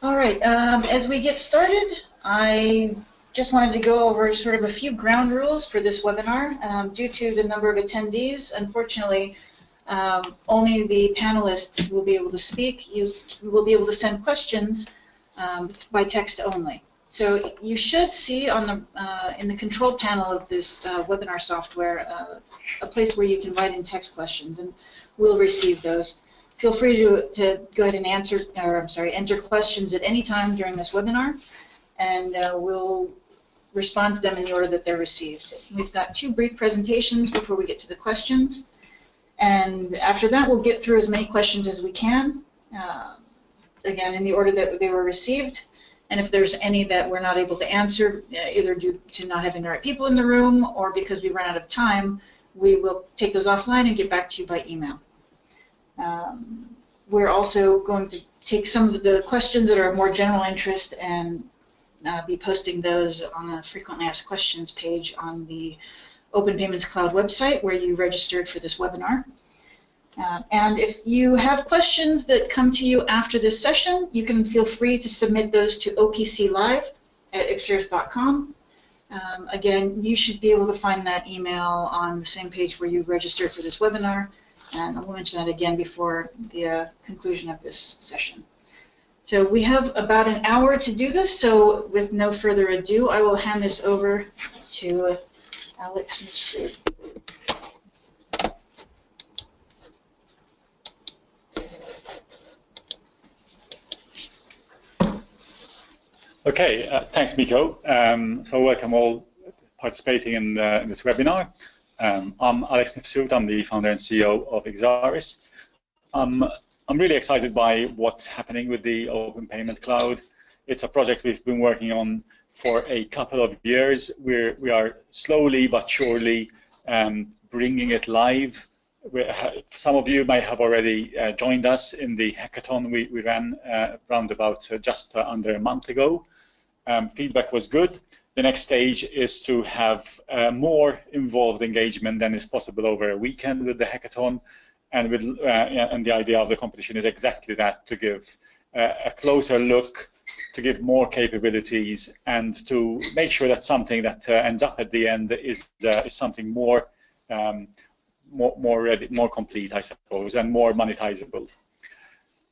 All right, as we get started, I just wanted to go over sort of a few ground rules for this webinar. Due to the number of attendees, unfortunately, only the panelists will be able to speak. You will be able to send questions by text only. So you should see on the in the control panel of this webinar software a place where you can write in text questions, and we'll receive those. Feel free to go ahead and enter questions at any time during this webinar, and we'll respond to them in the order that they're received. We've got 2 brief presentations before we get to the questions, and after that we'll get through as many questions as we can, again in the order that they were received, and if there's any that we're not able to answer, either due to not having the right people in the room or because we run out of time, we will take those offline and get back to you by email. We're also going to take some of the questions that are of more general interest and be posting those on a frequently asked questions page on the Open Payments Cloud website where you registered for this webinar. And if you have questions that come to you after this session, you can feel free to submit those to opclive@ixeris.com. Again, you should be able to find that email on the same page where you registered for this webinar. And I'll mention that again before the conclusion of this session. So we have about an hour to do this, so with no further ado, I will hand this over to Alex Mifsud. Okay, thanks, Miko. So welcome all participating in this webinar. I'm Alex Mifsud. I'm the founder and CEO of Ixeris. I'm really excited by what's happening with the Open Payment Cloud. It's a project we've been working on for a couple of years. We are slowly but surely bringing it live. Some of you may have already joined us in the hackathon we ran around about just under a month ago. Feedback was good. The next stage is to have more involved engagement than is possible over a weekend with the hackathon, and the idea of the competition is exactly that: to give a closer look, to give more capabilities, and to make sure that something that ends up at the end is something more ready, more complete, I suppose, and more monetizable.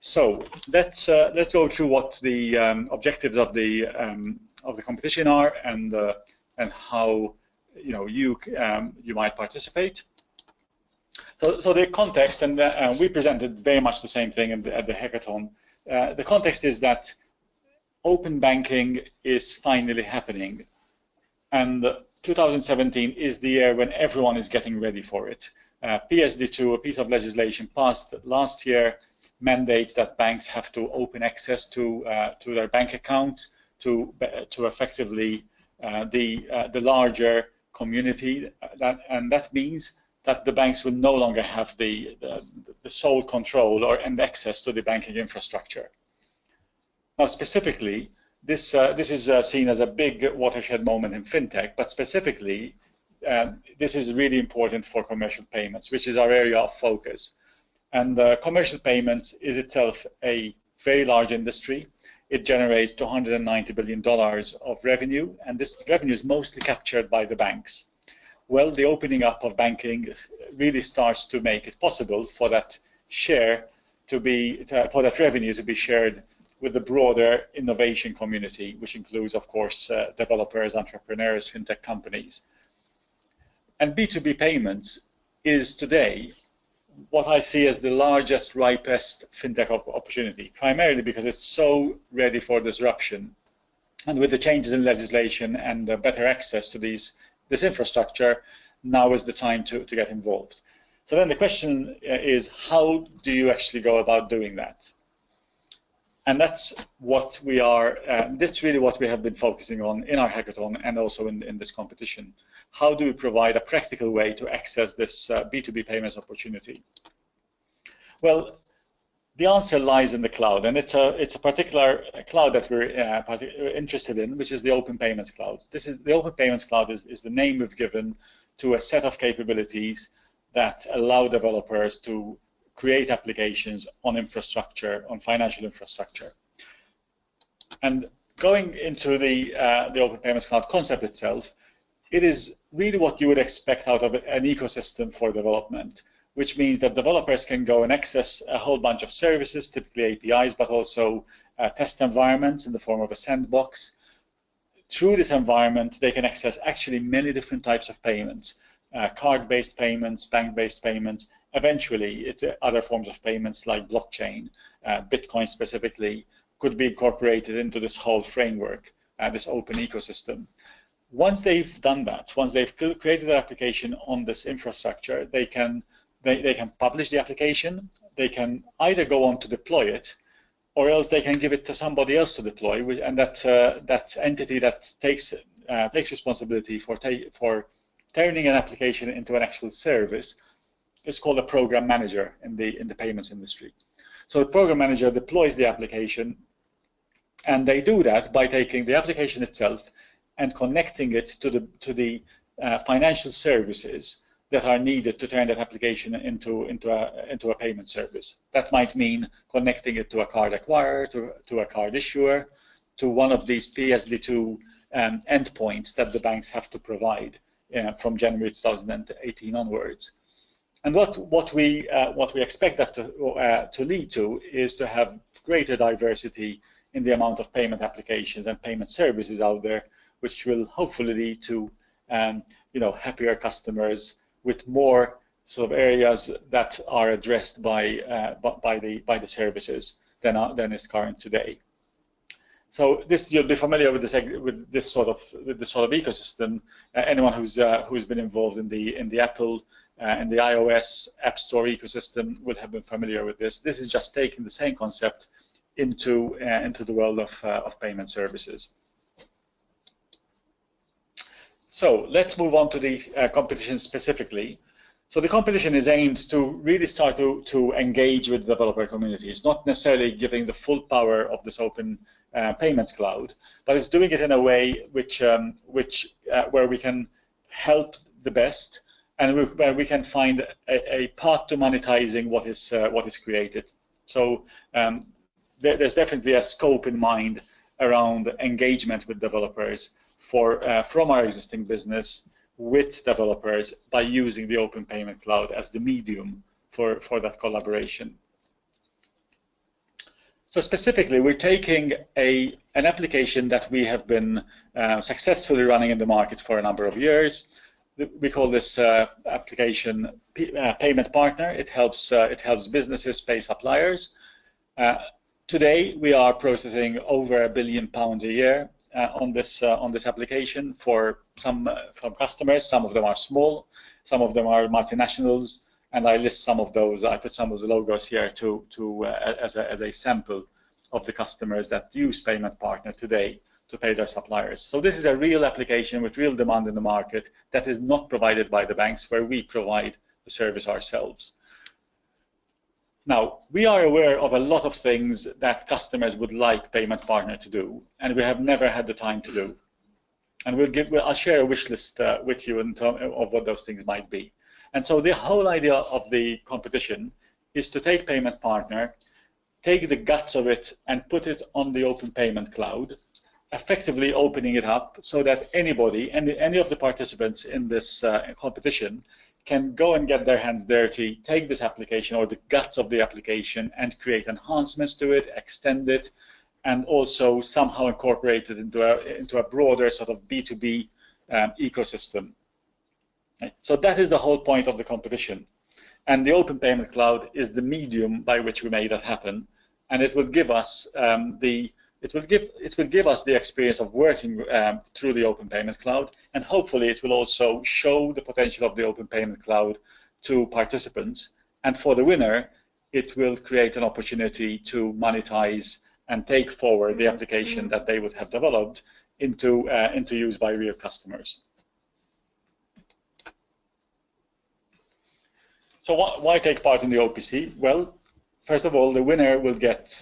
So let's go through what the objectives of the competition are, and how you might participate. So the context, and we presented very much the same thing at the hackathon. The context is that open banking is finally happening, and 2017 is the year when everyone is getting ready for it. PSD2, a piece of legislation passed last year, mandates that banks have to open access to their bank accounts to effectively the larger community, and that means that the banks will no longer have the sole control and access to the banking infrastructure. Now, specifically, this is seen as a big watershed moment in fintech, but specifically, this is really important for commercial payments, which is our area of focus. And commercial payments is itself a very large industry. It generates $290 billion of revenue, and this revenue is mostly captured by the banks. Well, the opening up of banking really starts to make it possible for that for that revenue to be shared with the broader innovation community, which includes, of course, developers, entrepreneurs, fintech companies. And B2B payments is today what I see as the largest, ripest fintech opportunity, primarily because it's so ready for disruption. And with the changes in legislation and better access to this infrastructure, now is the time to get involved. So then the question is, how do you actually go about doing that? And that's what we are, that's really what we have been focusing on in our hackathon and also in this competition. How do we provide a practical way to access this B2B payments opportunity? Well, the answer lies in the cloud, and it's a particular cloud that we're interested in, which is the Open Payments Cloud. The Open Payments Cloud is the name we've given to a set of capabilities that allow developers to create applications on infrastructure, on financial infrastructure. And going into the Open Payments Cloud concept itself, it is really what you would expect out of an ecosystem for development, which means that developers can go and access a whole bunch of services, typically APIs, but also test environments in the form of a sandbox. Through this environment, they can access actually many different types of payments, card-based payments, bank-based payments, eventually other forms of payments like blockchain, Bitcoin specifically, could be incorporated into this whole framework, this open ecosystem. Once they've done that, once they've created an application on this infrastructure, they can publish the application, they can either go on to deploy it, or else they can give it to somebody else to deploy, and that entity that takes responsibility for turning an application into an actual service is called a program manager in the payments industry. So the program manager deploys the application, and they do that by taking the application itself and connecting it to the financial services that are needed to turn that application into a payment service. That might mean connecting it to a card acquirer, to a card issuer, to one of these PSD2 endpoints that the banks have to provide from January 2018 onwards. And what we expect that to lead to is to have greater diversity in the amount of payment applications and payment services out there, which will hopefully lead to happier customers with more sort of areas that are addressed by the services than is current today. So this, you'll be familiar with this sort of ecosystem. Anyone who's been involved in the Apple and the iOS App Store ecosystem will have been familiar with this. This is just taking the same concept into the world of payment services. So let's move on to the competition specifically. So the competition is aimed to really start to engage with the developer community. It's not necessarily giving the full power of this open payments cloud, but it's doing it in a way where we can help the best, and where we can find a path to monetizing what is created. So there's definitely a scope in mind around engagement with developers from our existing business with developers by using the Open Payment Cloud as the medium for that collaboration. So specifically, we're taking an application that we have been successfully running in the market for a number of years. We call this application Payment Partner. It helps businesses pay suppliers. Today, we are processing over £1 billion a year on this application from customers. Some of them are small, some of them are multinationals, and I list some of those. I put some of the logos here as a sample of the customers that use Payment Partner today to pay their suppliers. So this is a real application with real demand in the market that is not provided by the banks, where we provide the service ourselves. Now, we are aware of a lot of things that customers would like Payment Partner to do, and we have never had the time to do. And I'll share a wish list with you in terms of what those things might be. And so the whole idea of the competition is to take Payment Partner, take the guts of it, and put it on the Open Payment Cloud, effectively opening it up so that anybody, any of the participants in this competition, can go and get their hands dirty, take this application or the guts of the application and create enhancements to it, extend it, and also somehow incorporate it into a broader sort of B2B ecosystem. Right? So that is the whole point of the competition. And the Open Payment Cloud is the medium by which we make that happen, and it will give us the experience of working through the Open Payment Cloud, and hopefully it will also show the potential of the Open Payment Cloud to participants. And for the winner, it will create an opportunity to monetize and take forward the application that they would have developed into use by real customers. So why take part in the OPC? Well, first of all, the winner will get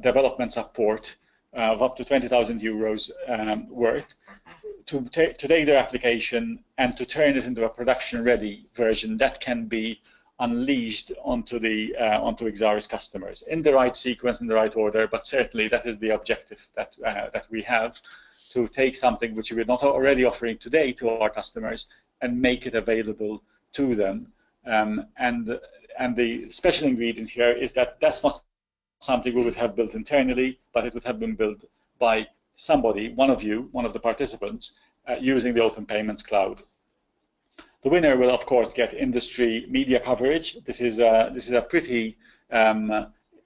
development support of up to €20,000 worth to take their application and to turn it into a production-ready version that can be unleashed onto Xaris customers in the right sequence, in the right order. But certainly that is the objective that that we have, to take something which we're not already offering today to our customers and make it available to them. And the special ingredient here is that that's not something we would have built internally, but it would have been built by somebody, one of you, one of the participants, using the Open Payments Cloud. The winner will, of course, get industry media coverage. This is a pretty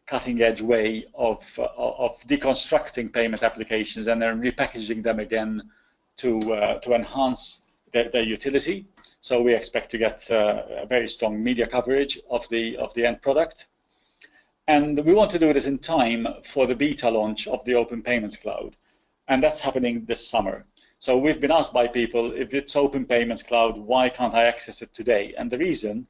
cutting-edge way of deconstructing payment applications and then repackaging them again to enhance their utility. So we expect to get a very strong media coverage of the end product. And we want to do this in time for the beta launch of the Open Payments Cloud. And that's happening this summer. So we've been asked by people, if it's Open Payments Cloud, why can't I access it today? And the reason,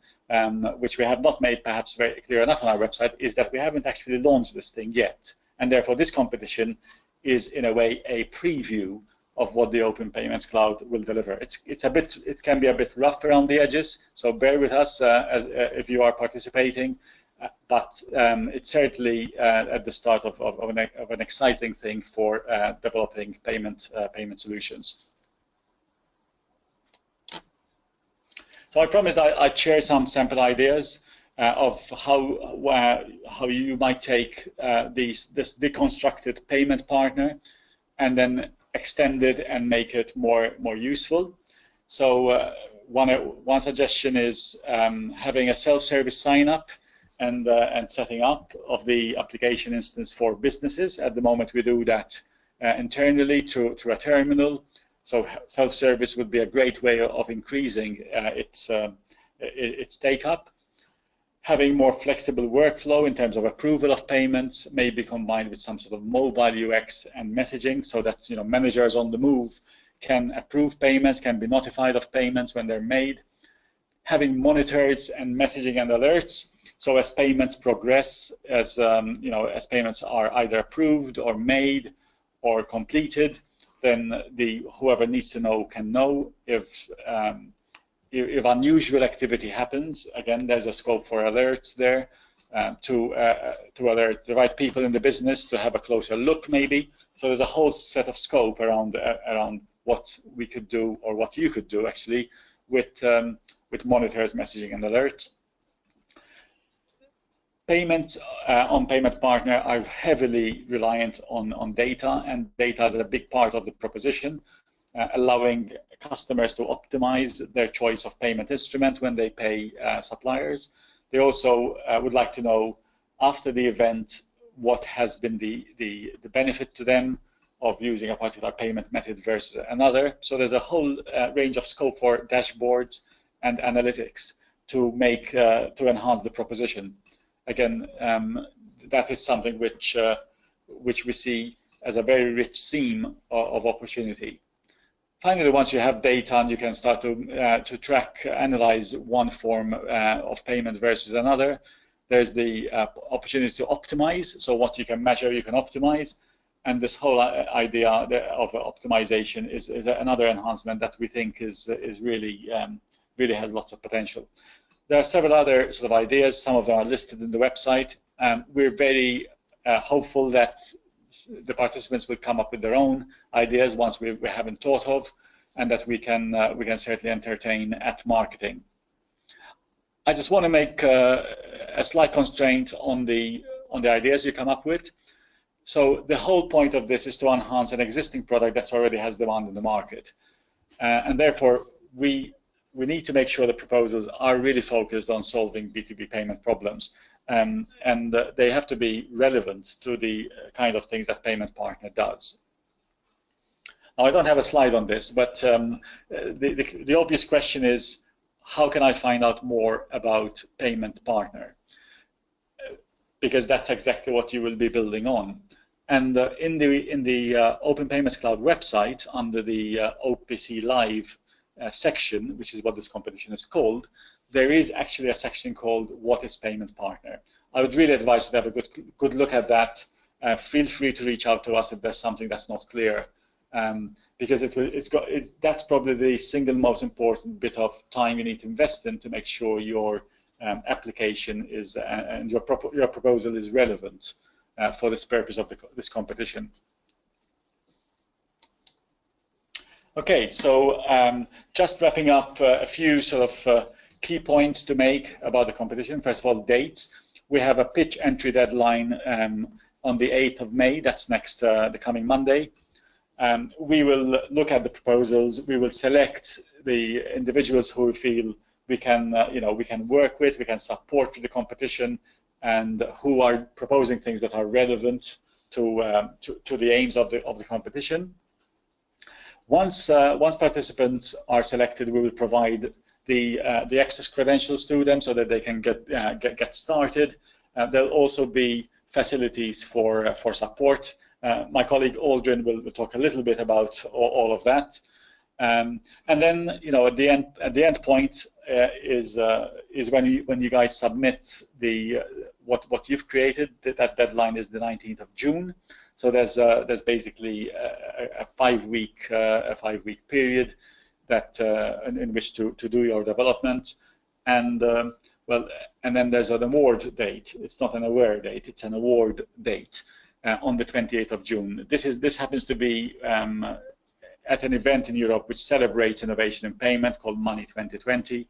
which we have not made perhaps very clear enough on our website, is that we haven't actually launched this thing yet. And therefore this competition is in a way a preview of what the Open Payments Cloud will deliver. It can be a bit rough around the edges, so bear with us if you are participating. But it's certainly at the start of an exciting thing for developing payment solutions. So I promised I'd share some sample ideas of how you might take this deconstructed payment partner and then extend it and make it more useful. So one suggestion is having a self-service sign-up and setting up of the application instance for businesses. At the moment, we do that internally through a terminal. So self-service would be a great way of increasing its take-up. Having more flexible workflow in terms of approval of payments may be combined with some sort of mobile UX and messaging, so that managers on the move can approve payments, can be notified of payments when they're made. Having monitors and messaging and alerts, so as payments progress, as as payments are either approved or made or completed, then whoever needs to know can know. If unusual activity happens, again, there's a scope for alerts there to alert the right people in the business to have a closer look, maybe. So there's a whole set of scope around what we could do, or what you could do actually, with monitors, messaging, and alerts. Payments on Payment Partner are heavily reliant on data, and data is a big part of the proposition, allowing customers to optimize their choice of payment instrument when they pay suppliers. They also would like to know, after the event, what has been the benefit to them of using a particular payment method versus another. So there's a whole range of scope for dashboards and analytics to enhance the proposition. Again, that is something which we see as a very rich theme of opportunity. Finally, once you have data and you can start to track, analyze one form of payment versus another, there's the opportunity to optimize. So what you can measure, you can optimize. And this whole idea of optimization is another enhancement that we think is really has lots of potential. There are several other sort of ideas. Some of them are listed in the website. We're very hopeful that the participants will come up with their own ideas once we haven't thought of, and that we can certainly entertain at marketing. I just want to make a slight constraint on the ideas you come up with. So the whole point of this is to enhance an existing product that already has demand in the market, and therefore we need to make sure the proposals are really focused on solving B2B payment problems, and they have to be relevant to the kind of things that Payment Partner does. Now, I don't have a slide on this, but the obvious question is, how can I find out more about Payment Partner? Because that's exactly what you will be building on. And in the Open Payments Cloud website, under the OPC Live section, which is what this competition is called, there is actually a section called "What is Payment Partner?" I would really advise you to have a good look at that. Feel free to reach out to us if there's something that's not clear, because that's probably the single most important bit of time you need to invest in to make sure your application is and your proposal is relevant for this purpose of this competition. Okay, so just wrapping up a few sort of key points to make about the competition. First of all, dates. We have a pitch entry deadline on the 8th of May. That's next, the coming Monday. We will look at the proposals. We will select the individuals who we feel we can, we can work with, we can support for the competition, and who are proposing things that are relevant to the aims of the competition. Once participants are selected, we will provide the access credentials to them so that they can get started. There'll also be facilities for support. My colleague Aldrin will talk a little bit about all of that. And then, at the end point is when you guys submit what you've created. That deadline is the 19th of June. So there's basically a 5-week period that in which to do your development, and and then there's an award date. It's not an award date; it's an award date on the 28th of June. This happens to be at an event in Europe which celebrates innovation in payment called Money 2020,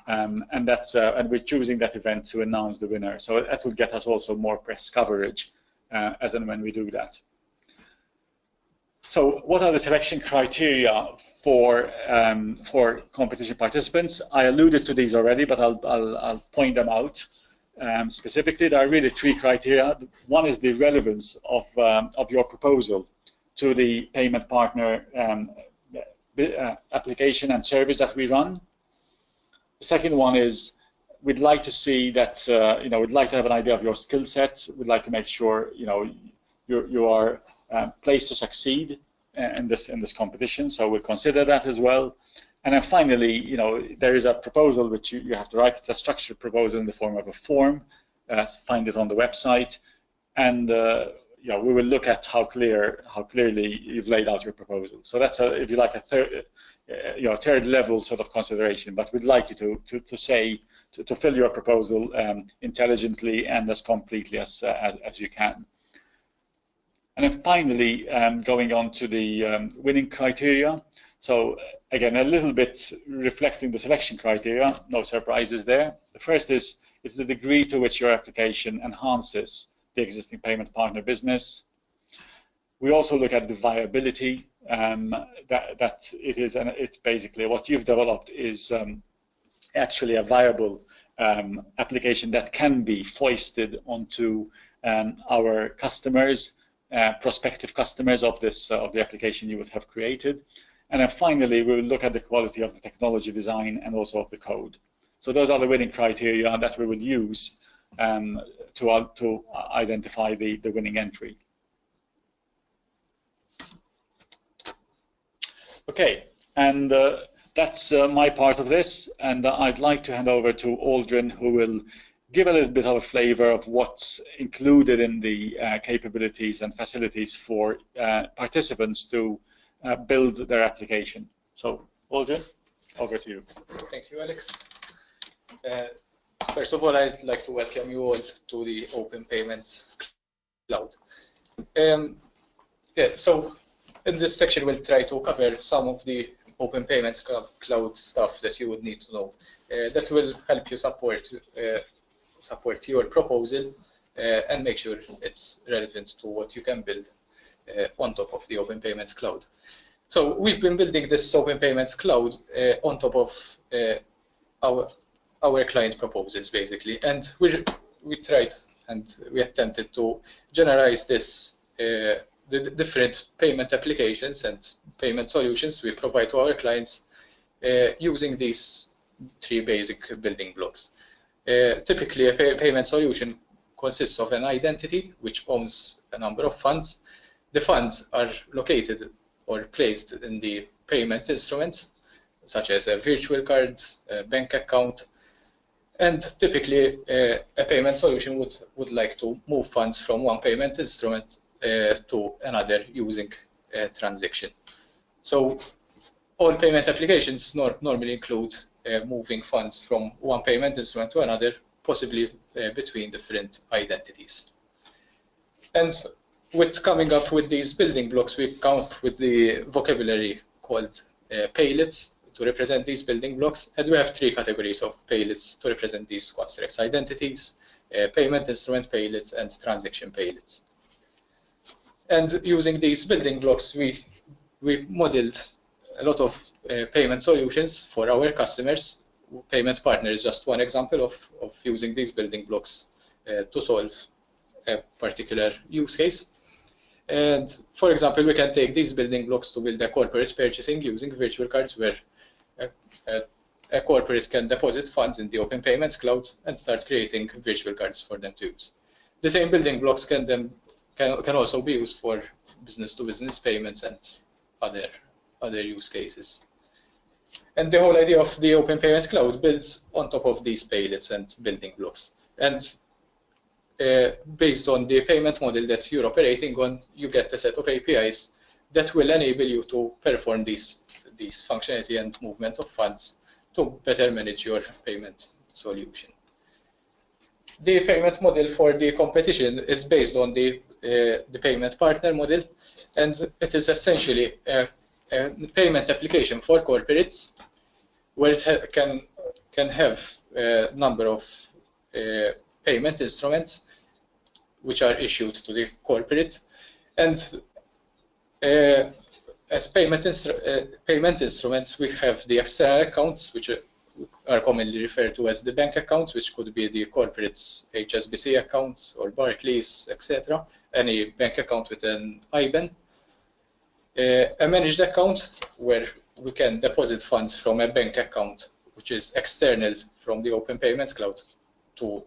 and we're choosing that event to announce the winner. So that will get us also more press coverage as and when we do that. So what are the selection criteria for competition participants? I alluded to these already, but I'll point them out specifically. There are really 3 criteria. One is the relevance of your proposal to the payment partner application and service that we run. The second one is we'd like to see that we'd like to have an idea of your skill set. We'd like to make sure you are placed to succeed in this competition. So we'll consider that as well. And then finally, there is a proposal which you have to write. It's a structured proposal in the form of a form. Find it on the website, and we will look at how clearly you've laid out your proposal. So that's if you like a third level sort of consideration. But we'd like you to fill your proposal intelligently and as completely as you can. And then finally, going on to the winning criteria. So again, a little bit reflecting the selection criteria, no surprises there. The first is the degree to which your application enhances the existing payment partner business. We also look at the viability, that it is, and it's basically what you've developed is actually a viable application that can be foisted onto our customers, prospective customers of the application you would have created. And then finally, we will look at the quality of the technology design and also of the code. So those are the winning criteria that we will use to identify the winning entry. Okay, and that's my part of this, and I'd like to hand over to Aldrin, who will give a little bit of a flavor of what's included in the capabilities and facilities for participants to build their application. So, Aldrin, over to you. Thank you, Alex. First of all, I'd like to welcome you all to the Open Payments Cloud. So in this section, we'll try to cover some of the Open Payments Cloud stuff that you would need to know that will help you support your proposal and make sure it's relevant to what you can build on top of the Open Payments Cloud. So we've been building this Open Payments Cloud on top of our client proposals, basically, and we tried and we attempted to generalize this the different payment applications and payment solutions we provide to our clients using these 3 basic building blocks. Typically, a payment solution consists of an identity which owns a number of funds. The funds are located or placed in the payment instruments, such as a virtual card, a bank account, and typically a payment solution would like to move funds from one payment instrument to another using a transaction. So all payment applications normally include moving funds from one payment instrument to another, possibly between different identities. And with coming up with these building blocks, we come up with the vocabulary called paylets to represent these building blocks. And we have three categories of paylets to represent these constructs: identities, payment instrument paylets, and transaction paylets. And using these building blocks, we modeled a lot of payment solutions for our customers. Payment Partner is just one example of using these building blocks to solve a particular use case. And for example, we can take these building blocks to build a corporate purchasing using virtual cards, where a corporate can deposit funds in the Open Payments Cloud and start creating virtual cards for them to use. The same building blocks can also be used for business-to-business payments and other use cases. And the whole idea of the Open Payments Cloud builds on top of these paylets and building blocks. And based on the payment model that you're operating on, you get a set of APIs that will enable you to perform these functionality and movement of funds to better manage your payment solution. The payment model for the competition is based on the payment partner model, and it is essentially a payment application for corporates, where it can have a number of payment instruments which are issued to the corporate. And as payment instruments, we have the external accounts, which are commonly referred to as the bank accounts, which could be the corporate's HSBC accounts or Barclays, etc. Any bank account with an IBAN. A managed account, where we can deposit funds from a bank account which is external from the Open Payments Cloud to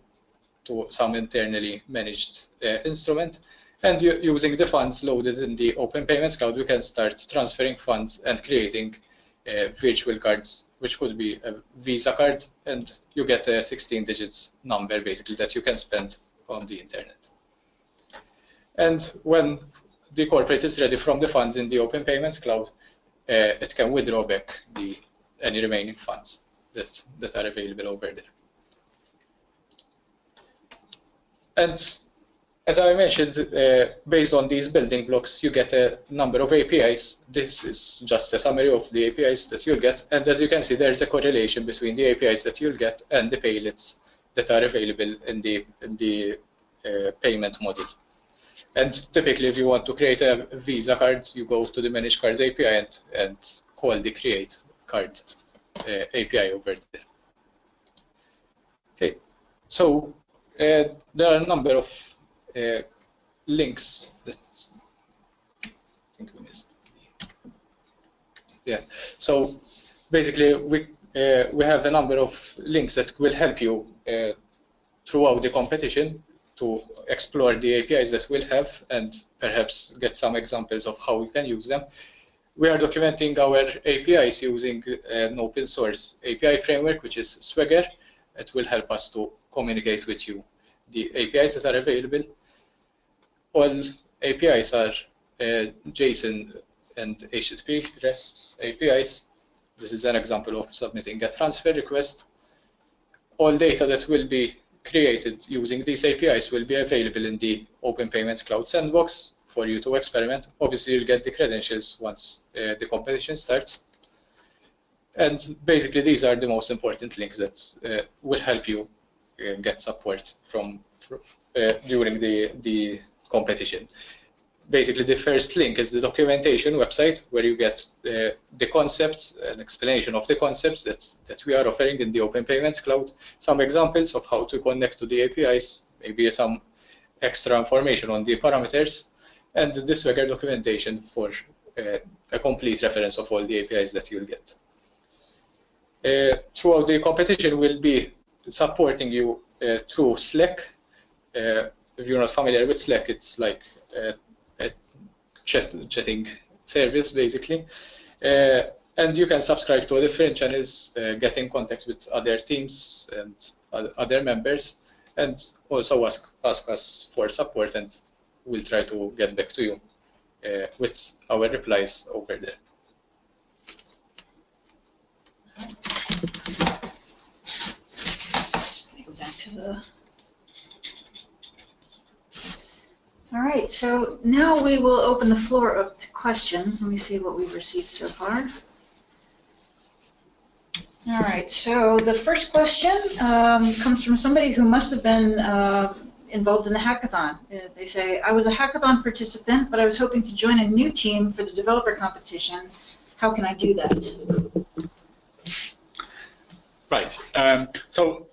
some internally managed instrument. And using the funds loaded in the Open Payments Cloud, we can start transferring funds and creating virtual cards, which could be a Visa card, and you get a 16-digit number basically that you can spend on the internet. And when the corporate is ready from the funds in the Open Payments Cloud, it can withdraw back any remaining funds that are available over there. And as I mentioned, based on these building blocks, you get a number of APIs. This is just a summary of the APIs that you'll get. And as you can see, there's a correlation between the APIs that you'll get and the paylets that are available in the payment model. And typically, if you want to create a Visa card, you go to the Manage Cards API and call the Create Card API over there. Okay, so there are a number of links that I think we missed. Yeah, so basically we have a number of links that will help you throughout the competition to explore the APIs that we'll have and perhaps get some examples of how we can use them. We are documenting our APIs using an open source API framework, which is Swagger. It will help us to communicate with you the APIs that are available. All APIs are JSON and HTTP REST APIs. This is an example of submitting a transfer request. All data that will be created using these APIs will be available in the Open Payments Cloud sandbox for you to experiment. Obviously, you'll get the credentials once the competition starts. And basically, these are the most important links that will help you get support during the competition. Basically, the first link is the documentation website, where you get the concepts, an explanation of the concepts that we are offering in the Open Payments Cloud, some examples of how to connect to the APIs, maybe some extra information on the parameters, and the Swagger documentation for a complete reference of all the APIs that you'll get. Throughout the competition, we'll be supporting you through Slack. If you're not familiar with Slack, it's like a chatting service, basically. And you can subscribe to different channels, get in contact with other teams and other members, and also ask us for support, and we'll try to get back to you with our replies over there. to the... All right, so now we will open the floor up to questions. Let me see what we've received so far. All right, so the first question comes from somebody who must have been involved in the hackathon. They say, I was a hackathon participant, but I was hoping to join a new team for the developer competition. How can I do that? Right. So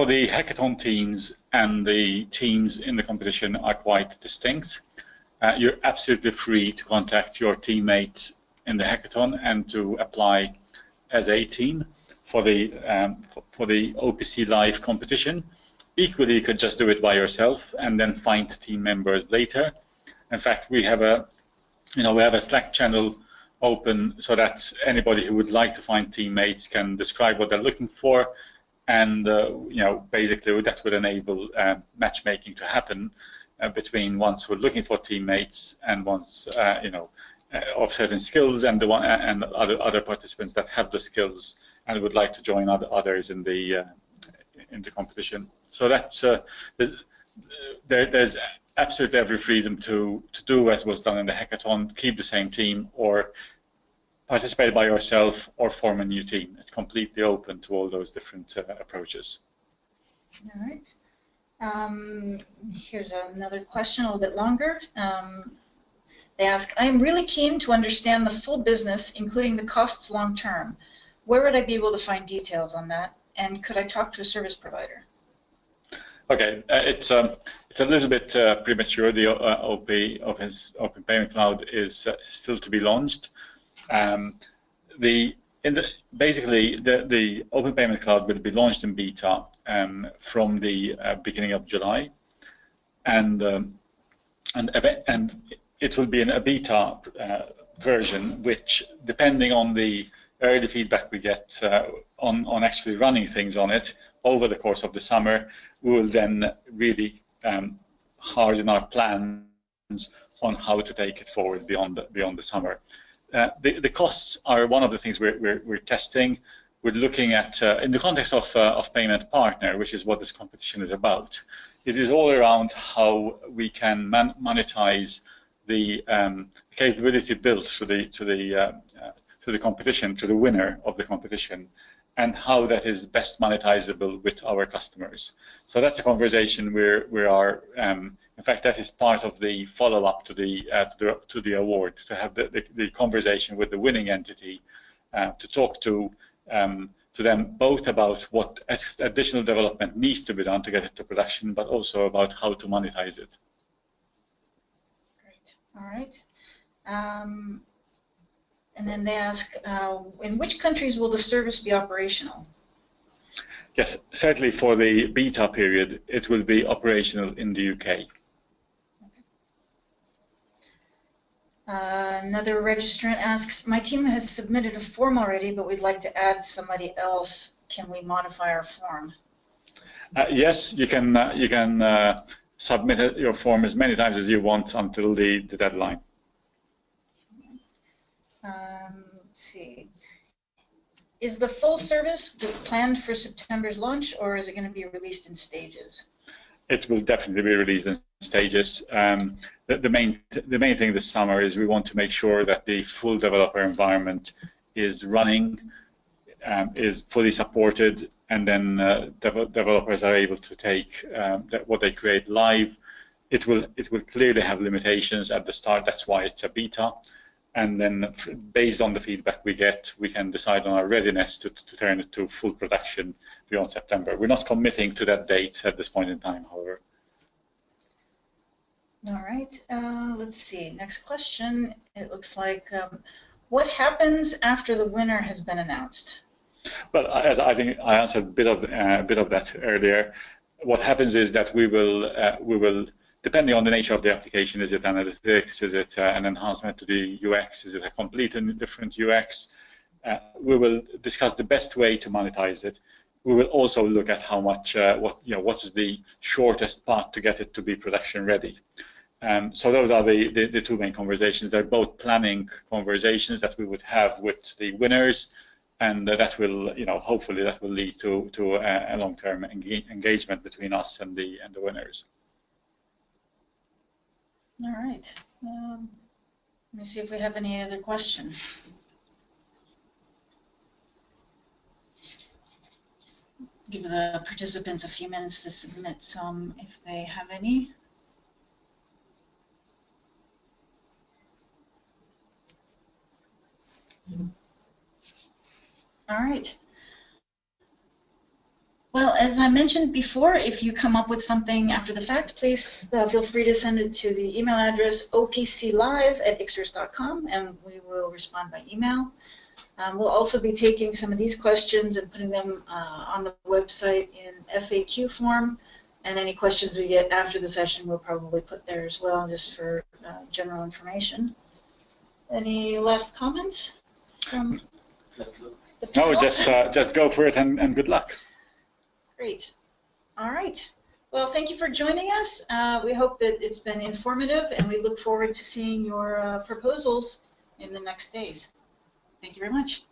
the hackathon teams and the teams in the competition are quite distinct. You're absolutely free to contact your teammates in the hackathon and to apply as a team for the OPC Live competition. Equally, you could just do it by yourself and then find team members later. In fact, we have a Slack channel open so that anybody who would like to find teammates can describe what they're looking for, and basically that would enable matchmaking to happen between ones who are looking for teammates and ones of certain skills and other participants that have the skills and would like to join others in the competition. So that's there's absolutely every freedom to do as was done in the hackathon, keep the same team, or participate by yourself, or form a new team. It's completely open to all those different approaches. All right. Here's another question, a little bit longer. They ask, I am really keen to understand the full business, including the costs long term. Where would I be able to find details on that? And could I talk to a service provider? Okay, it's a little bit premature. The Open Payment Cloud is still to be launched. Basically, the Open Payment Cloud will be launched in beta from the beginning of July, and it will be in a beta version, which, depending on the early feedback we get on actually running things on it over the course of the summer, we will then really harden our plans on how to take it forward beyond the summer. The costs are one of the things we're testing. We're looking at, in the context of payment partner, which is what this competition is about. It is all around how we can monetize the capability built to the competition, to the winner of the competition, and how that is best monetizable with our customers. So that's a conversation we are. In fact, that is part of the follow-up to the award, to have the conversation with the winning entity, to talk to them both about what additional development needs to be done to get it to production, but also about how to monetize it. Great. All right. And then they ask, in which countries will the service be operational? Yes, certainly for the beta period, it will be operational in the UK. Okay. Another registrant asks, my team has submitted a form already, but we'd like to add somebody else. Can we modify our form? Yes, you can submit your form as many times as you want until the deadline. Let's see. Is the full service planned for September's launch, or is it going to be released in stages? It will definitely be released in stages. The main thing this summer is we want to make sure that the full developer environment is running, is fully supported, and then developers are able to take what they create live. It will clearly have limitations at the start. That's why it's a beta. And then, based on the feedback we get, we can decide on our readiness to turn it to full production beyond September. We're not committing to that date at this point in time, however. All right. Let's see. Next question. It looks like, what happens after the winner has been announced? Well, as I think I answered a bit of that earlier. What happens is that we will. Depending on the nature of the application, is it analytics, is it an enhancement to the UX, is it a completely different UX, we will discuss the best way to monetize it. We will also look at how much, what is the shortest path to get it to be production ready. So those are the two main conversations. They're both planning conversations that we would have with the winners, and that will, hopefully that will lead to a long-term engagement between us and the winners. All right. Let me see if we have any other question. Give the participants a few minutes to submit some if they have any. All right. Well, as I mentioned before, if you come up with something after the fact, please feel free to send it to the email address opclive@ixers.com, and we will respond by email. We'll also be taking some of these questions and putting them on the website in FAQ form, and any questions we get after the session we'll probably put there as well, just for general information. Any last comments from the panel? No, just go for it and good luck. Great. All right. Well, thank you for joining us. We hope that it's been informative, and we look forward to seeing your proposals in the next days. Thank you very much.